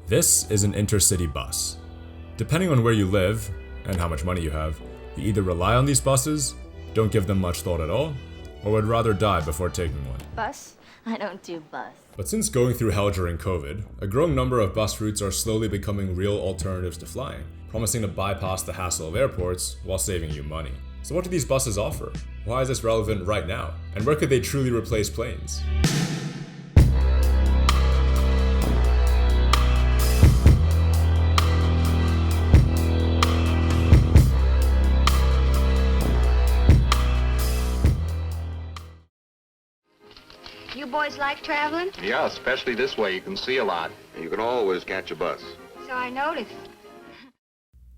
This is an intercity bus. Depending on where you live and how much money you have, you either rely on these buses, don't give them much thought at all, or would rather die before taking one. Bus? I don't do bus. But since going through hell during COVID, a growing number of bus routes are slowly becoming real alternatives to flying, promising to bypass the hassle of airports while saving you money. So what do these buses offer? Why is this relevant right now? And where could they truly replace planes? You boys like traveling? Yeah, especially this way. You can see a lot. You can always catch a bus. So I noticed.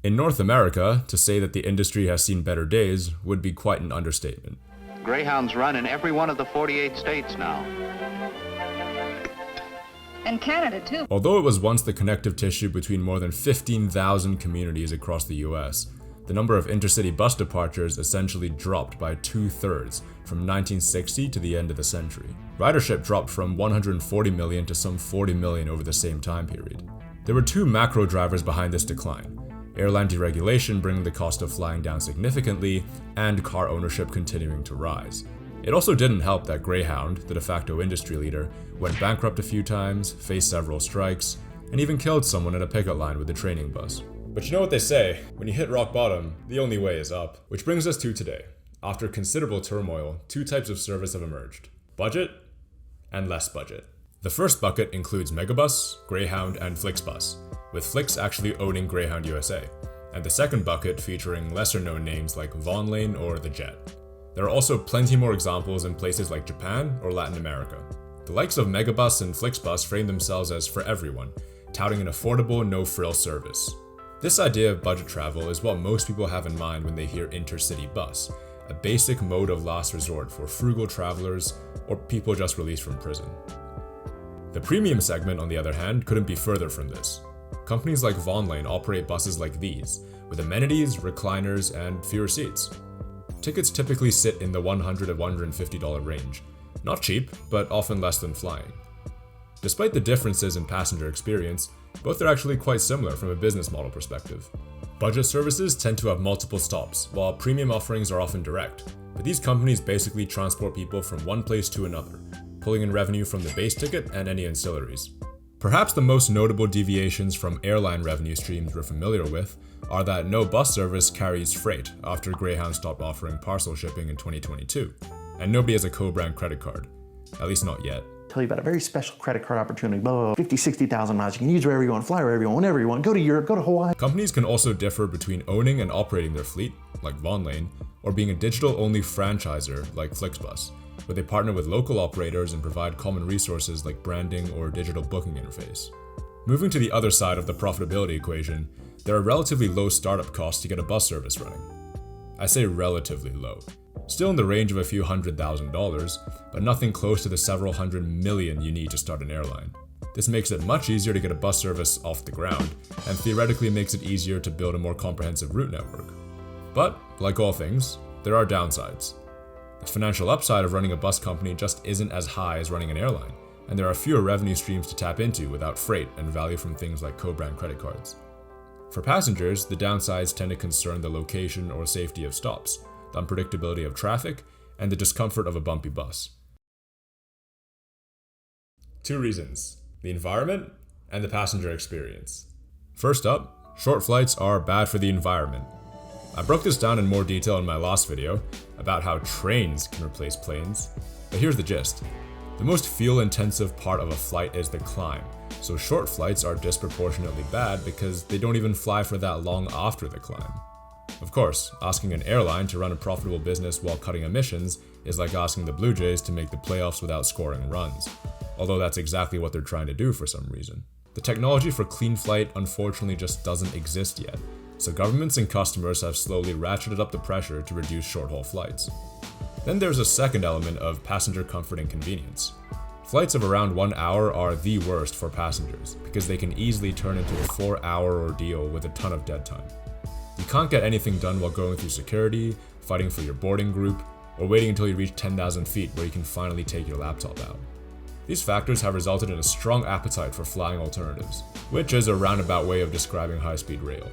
In North America, to say that the industry has seen better days would be quite an understatement. Greyhounds run in every one of the 48 states now. And Canada, too. Although it was once the connective tissue between more than 15,000 communities across the US, the number of intercity bus departures essentially dropped by 2/3 from 1960 to the end of the century. Ridership dropped from 140 million to some 40 million over the same time period. There were two macro drivers behind this decline: airline deregulation bringing the cost of flying down significantly, and car ownership continuing to rise. It also didn't help that Greyhound, the de facto industry leader, went bankrupt a few times, faced several strikes, and even killed someone at a picket line with a training bus. But you know what they say, when you hit rock bottom, the only way is up. Which brings us to today. After considerable turmoil, two types of service have emerged: budget and less budget. The first bucket includes Megabus, Greyhound, and Flixbus, with Flix actually owning Greyhound USA, and the second bucket featuring lesser-known names like Vonlane or The Jet. There are also plenty more examples in places like Japan or Latin America. The likes of Megabus and Flixbus frame themselves as for everyone, touting an affordable, no-frill service. This idea of budget travel is what most people have in mind when they hear intercity bus, a basic mode of last resort for frugal travelers or people just released from prison. The premium segment, on the other hand, couldn't be further from this. Companies like Vonlane operate buses like these, with amenities, recliners, and fewer seats. Tickets typically sit in the $100 to $150 range. Not cheap, but often less than flying. Despite the differences in passenger experience, both are actually quite similar from a business model perspective. Budget services tend to have multiple stops, while premium offerings are often direct, but these companies basically transport people from one place to another, pulling in revenue from the base ticket and any ancillaries. Perhaps the most notable deviations from airline revenue streams we're familiar with are that no bus service carries freight after Greyhound stopped offering parcel shipping in 2022, and nobody has a co-brand credit card, at least not yet. Tell you about a very special credit card opportunity, blah, blah, blah, 50, 60,000 miles. You can use wherever you want, fly wherever you want, whenever you want, go to Europe, go to Hawaii. Companies can also differ between owning and operating their fleet, like Vonlane, or being a digital-only franchisor, like Flixbus, where they partner with local operators and provide common resources like branding or digital booking interface. Moving to the other side of the profitability equation, there are relatively low startup costs to get a bus service running. I say relatively low. Still in the range of a few $100,000, but nothing close to the several hundred million you need to start an airline. This makes it much easier to get a bus service off the ground, and theoretically makes it easier to build a more comprehensive route network. But, like all things, there are downsides. The financial upside of running a bus company just isn't as high as running an airline, and there are fewer revenue streams to tap into without freight and value from things like co-brand credit cards. For passengers, the downsides tend to concern the location or safety of stops, the unpredictability of traffic, and the discomfort of a bumpy bus. Two reasons: the environment and the passenger experience. First up, short flights are bad for the environment. I broke this down in more detail in my last video about how trains can replace planes, but here's the gist. The most fuel-intensive part of a flight is the climb, so short flights are disproportionately bad because they don't even fly for that long after the climb. Of course, asking an airline to run a profitable business while cutting emissions is like asking the Blue Jays to make the playoffs without scoring runs, although that's exactly what they're trying to do for some reason. The technology for clean flight unfortunately just doesn't exist yet, so governments and customers have slowly ratcheted up the pressure to reduce short-haul flights. Then there's a second element of passenger comfort and convenience. Flights of around 1 hour are the worst for passengers because they can easily turn into a 4-hour ordeal with a ton of dead time. You can't get anything done while going through security, fighting for your boarding group, or waiting until you reach 10,000 feet where you can finally take your laptop out. These factors have resulted in a strong appetite for flying alternatives, which is a roundabout way of describing high-speed rail.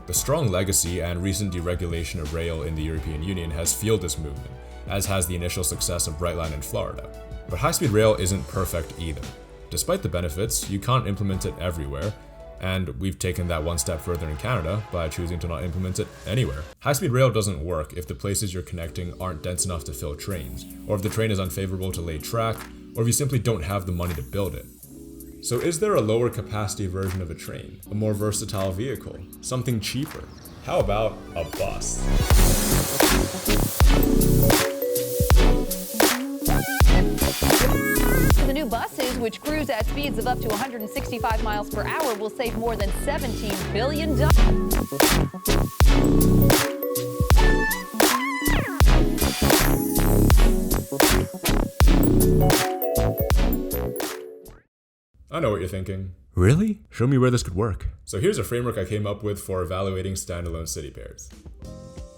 The strong legacy and recent deregulation of rail in the European Union has fueled this movement, as has the initial success of Brightline in Florida. But high-speed rail isn't perfect either. Despite the benefits, you can't implement it everywhere, and we've taken that one step further in Canada by choosing to not implement it anywhere. High-speed rail doesn't work if the places you're connecting aren't dense enough to fill trains, or if the train is unfavorable to lay track, or if you simply don't have the money to build it. So is there a lower capacity version of a train? A more versatile vehicle? Something cheaper? How about a bus? The new buses, which cruise at speeds of up to 165 miles per hour, will save more than $17 billion. I know what you're thinking. Really? Show me where this could work. So here's a framework I came up with for evaluating standalone city pairs.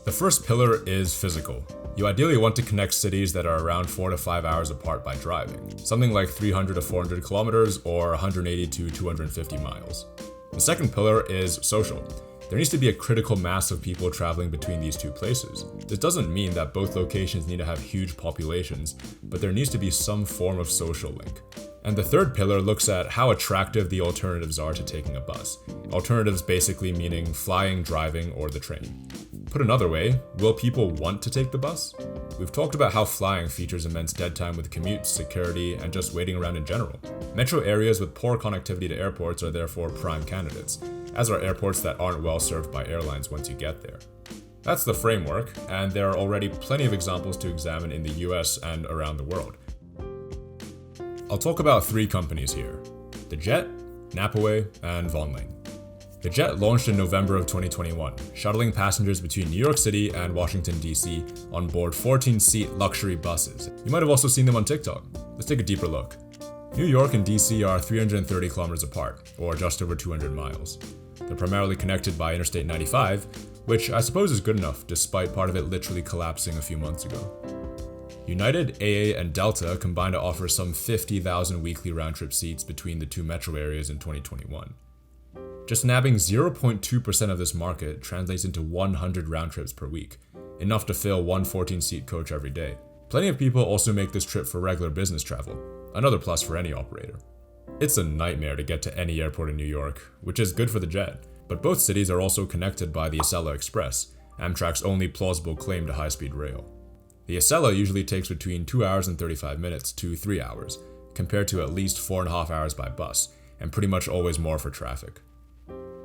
The first pillar is physical. You ideally want to connect cities that are around 4 to 5 hours apart by driving, something like 300 to 400 kilometers or 180 to 250 miles. The second pillar is social. There needs to be a critical mass of people traveling between these two places. This doesn't mean that both locations need to have huge populations, but there needs to be some form of social link. And the third pillar looks at how attractive the alternatives are to taking a bus. Alternatives basically meaning flying, driving, or the train. Put another way, will people want to take the bus? We've talked about how flying features immense dead time with commutes, security, and just waiting around in general. Metro areas with poor connectivity to airports are therefore prime candidates, as are airports that aren't well served by airlines once you get there. That's the framework, and there are already plenty of examples to examine in the US and around the world. I'll talk about 3 companies here: the Jet, Napaway, and Vonlane. The Jet launched in November of 2021, shuttling passengers between New York City and Washington, D.C. on board 14-seat luxury buses. You might have also seen them on TikTok. Let's take a deeper look. New York and D.C. are 330 kilometers apart, or just over 200 miles. They're primarily connected by Interstate 95, which I suppose is good enough, despite part of it literally collapsing a few months ago. United, AA, and Delta combined to offer some 50,000 weekly round-trip seats between the two metro areas in 2021. Just nabbing 0.2% of this market translates into 100 round trips per week, enough to fill one 14-seat coach every day. Plenty of people also make this trip for regular business travel, another plus for any operator. It's a nightmare to get to any airport in New York, which is good for the Jet, but both cities are also connected by the Acela Express, Amtrak's only plausible claim to high-speed rail. The Acela usually takes between 2 hours and 35 minutes to 3 hours, compared to at least 4.5 hours by bus, and pretty much always more for traffic.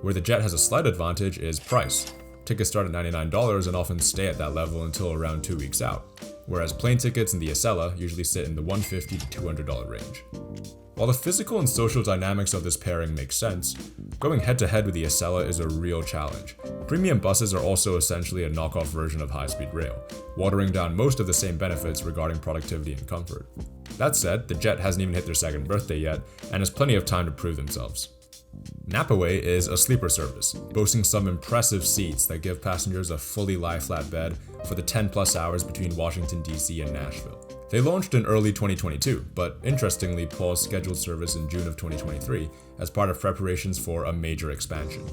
Where the Jet has a slight advantage is price. Tickets start at $99 and often stay at that level until around 2 weeks out, whereas plane tickets in the Acela usually sit in the $150 to $200 range. While the physical and social dynamics of this pairing make sense, going head-to-head with the Acela is a real challenge. Premium buses are also essentially a knockoff version of high-speed rail, watering down most of the same benefits regarding productivity and comfort. That said, the Jet hasn't even hit their second birthday yet, and has plenty of time to prove themselves. Napaway is a sleeper service, boasting some impressive seats that give passengers a fully lie-flat bed for the 10+ hours between Washington, D.C. and Nashville. They launched in early 2022, but interestingly paused scheduled service in June of 2023 as part of preparations for a major expansion.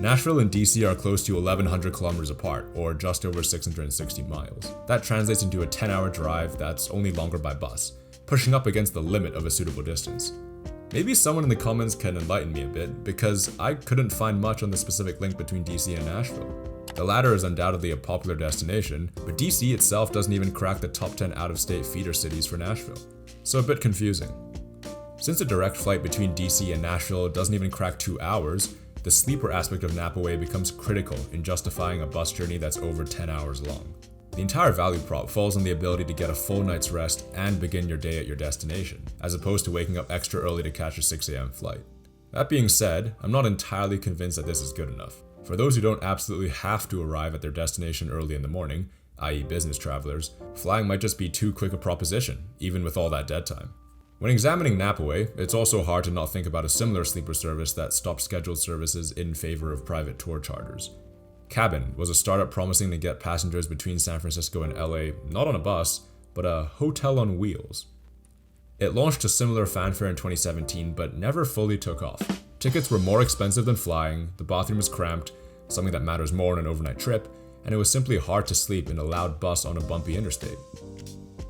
Nashville and DC are close to 1,100 kilometers apart, or just over 660 miles. That translates into a 10-hour drive that's only longer by bus, pushing up against the limit of a suitable distance. Maybe someone in the comments can enlighten me a bit, because I couldn't find much on the specific link between DC and Nashville. The latter is undoubtedly a popular destination, but DC itself doesn't even crack the top 10 out-of-state feeder cities for Nashville. So a bit confusing. Since a direct flight between DC and Nashville doesn't even crack 2 hours, the sleeper aspect of Napaway becomes critical in justifying a bus journey that's over 10 hours long. The entire value prop falls on the ability to get a full night's rest and begin your day at your destination, as opposed to waking up extra early to catch a 6 a.m. flight. That being said, I'm not entirely convinced that this is good enough. For those who don't absolutely have to arrive at their destination early in the morning, i.e. business travelers, flying might just be too quick a proposition, even with all that dead time. When examining Napaway, it's also hard to not think about a similar sleeper service that stopped scheduled services in favor of private tour charters. Cabin was a startup promising to get passengers between San Francisco and LA not on a bus, but a hotel on wheels. It launched to similar fanfare in 2017, but never fully took off. Tickets were more expensive than flying, the bathroom was cramped, something that matters more on an overnight trip, and it was simply hard to sleep in a loud bus on a bumpy interstate.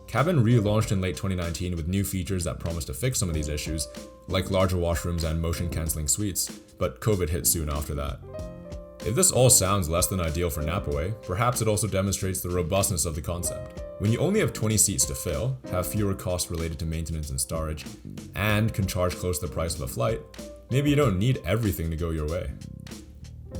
Cabin relaunched in late 2019 with new features that promised to fix some of these issues, like larger washrooms and motion-canceling suites, but COVID hit soon after that. If this all sounds less than ideal for Napaway, perhaps it also demonstrates the robustness of the concept. When you only have 20 seats to fill, have fewer costs related to maintenance and storage, and can charge close to the price of a flight, maybe you don't need everything to go your way.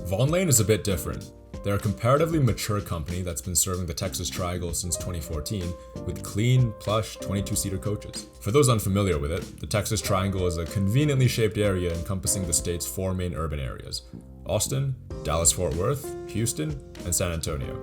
Vonlane is a bit different. They're a comparatively mature company that's been serving the Texas Triangle since 2014 with clean, plush 22-seater coaches. For those unfamiliar with it, the Texas Triangle is a conveniently shaped area encompassing the state's 4 main urban areas: Austin, Dallas-Fort Worth, Houston, and San Antonio.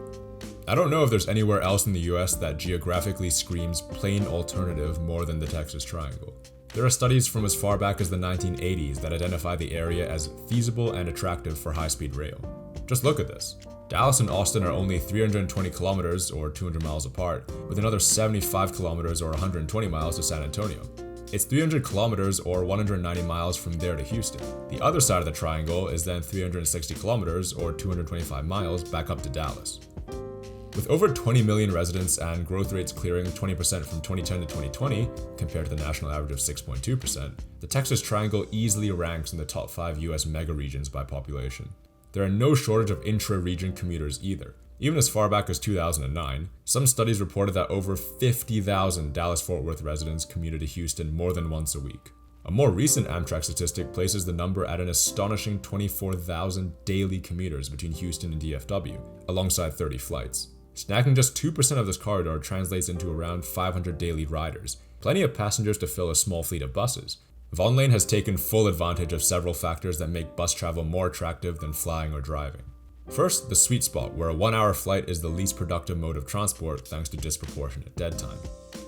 I don't know if there's anywhere else in the US that geographically screams plain alternative more than the Texas Triangle. There are studies from as far back as the 1980s that identify the area as feasible and attractive for high-speed rail. Just look at this. Dallas and Austin are only 320 kilometers or 200 miles apart, with another 75 kilometers or 120 miles to San Antonio. It's 300 kilometers or 190 miles from there to Houston. The other side of the triangle is then 360 kilometers or 225 miles back up to Dallas. With over 20 million residents and growth rates clearing 20% from 2010 to 2020, compared to the national average of 6.2%, the Texas Triangle easily ranks in the top 5 US megaregions by population. There are no shortage of intra-region commuters either. Even as far back as 2009, some studies reported that over 50,000 Dallas-Fort Worth residents commuted to Houston more than once a week. A more recent Amtrak statistic places the number at an astonishing 24,000 daily commuters between Houston and DFW, alongside 30 flights. Snagging just 2% of this corridor translates into around 500 daily riders, plenty of passengers to fill a small fleet of buses. Vonlane has taken full advantage of several factors that make bus travel more attractive than flying or driving. First, the sweet spot, where a 1-hour flight is the least productive mode of transport thanks to disproportionate dead time.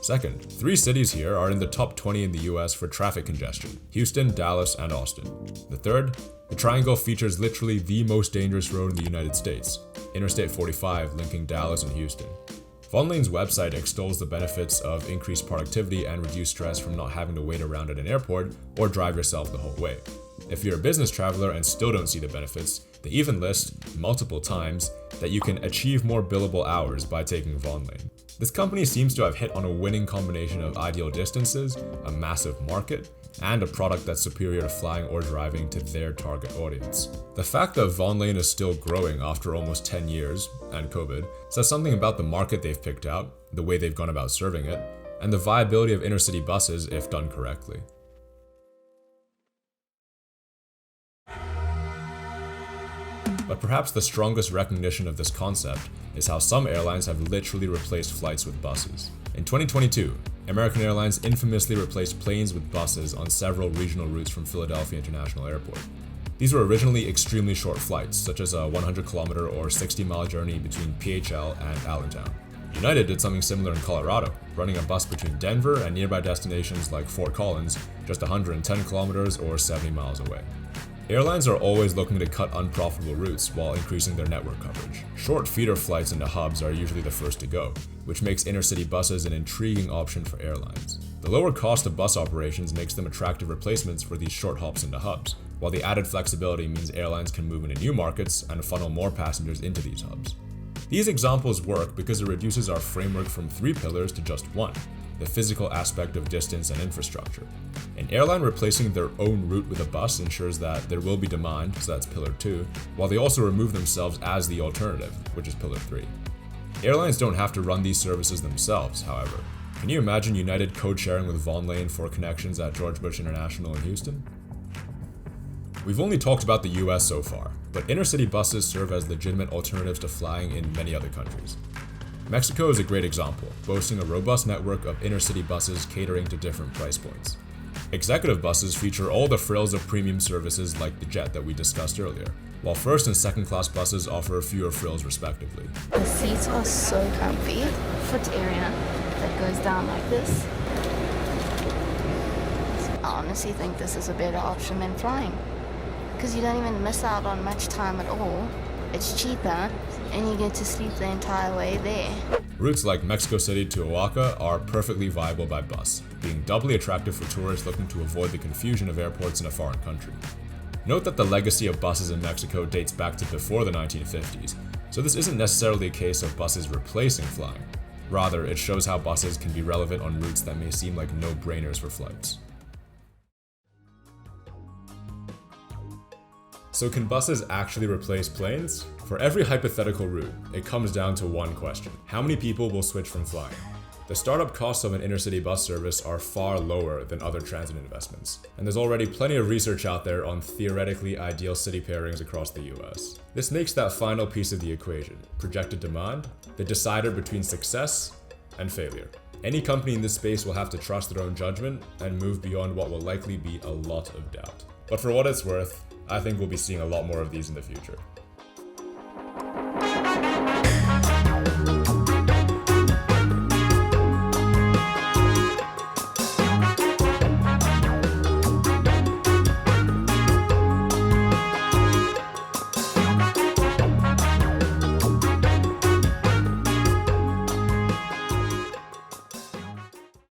Second, 3 cities here are in the top 20 in the US for traffic congestion: Houston, Dallas, and Austin. The third, the Triangle features literally the most dangerous road in the United States, Interstate 45 linking Dallas and Houston. Vonlane's website extols the benefits of increased productivity and reduced stress from not having to wait around at an airport or drive yourself the whole way. If you're a business traveler and still don't see the benefits, they even list, multiple times, that you can achieve more billable hours by taking Vonlane. This company seems to have hit on a winning combination of ideal distances, a massive market, and a product that's superior to flying or driving to their target audience. The fact that Vonlane is still growing after almost 10 years, and COVID, says something about the market they've picked out, the way they've gone about serving it, and the viability of intercity buses if done correctly. But perhaps the strongest recognition of this concept is how some airlines have literally replaced flights with buses. In 2022, American Airlines infamously replaced planes with buses on several regional routes from Philadelphia International Airport. These were originally extremely short flights, such as a 100-kilometer or 60-mile journey between PHL and Allentown. United did something similar in Colorado, running a bus between Denver and nearby destinations like Fort Collins, just 110 kilometers or 70 miles away. Airlines are always looking to cut unprofitable routes while increasing their network coverage. Short feeder flights into hubs are usually the first to go, which makes intercity buses an intriguing option for airlines. The lower cost of bus operations makes them attractive replacements for these short hops into hubs, while the added flexibility means airlines can move into new markets and funnel more passengers into these hubs. These examples work because it reduces our framework from 3 pillars to just 1, the physical aspect of distance and infrastructure. An airline replacing their own route with a bus ensures that there will be demand, so that's pillar 2, while they also remove themselves as the alternative, which is pillar 3. Airlines don't have to run these services themselves, however. Can you imagine United code-sharing with Vonlane for connections at George Bush International in Houston? We've only talked about the US so far, but intercity buses serve as legitimate alternatives to flying in many other countries. Mexico is a great example, boasting a robust network of intercity buses catering to different price points. Executive buses feature all the frills of premium services like the jet that we discussed earlier, while first and second class buses offer fewer frills respectively. The seats are so comfy. Foot area that goes down like this. I honestly think this is a better option than flying, because you don't even miss out on much time at all. It's cheaper, and you get to sleep the entire way there. Routes like Mexico City to Oaxaca are perfectly viable by bus, being doubly attractive for tourists looking to avoid the confusion of airports in a foreign country. Note that the legacy of buses in Mexico dates back to before the 1950s, so this isn't necessarily a case of buses replacing flying. Rather, it shows how buses can be relevant on routes that may seem like no-brainers for flights. So can buses actually replace planes? For every hypothetical route, it comes down to one question. How many people will switch from flying? The startup costs of an intercity bus service are far lower than other transit investments, and there's already plenty of research out there on theoretically ideal city pairings across the US. This makes that final piece of the equation, projected demand, the decider between success and failure. Any company in this space will have to trust their own judgment and move beyond what will likely be a lot of doubt. But for what it's worth, I think we'll be seeing a lot more of these in the future.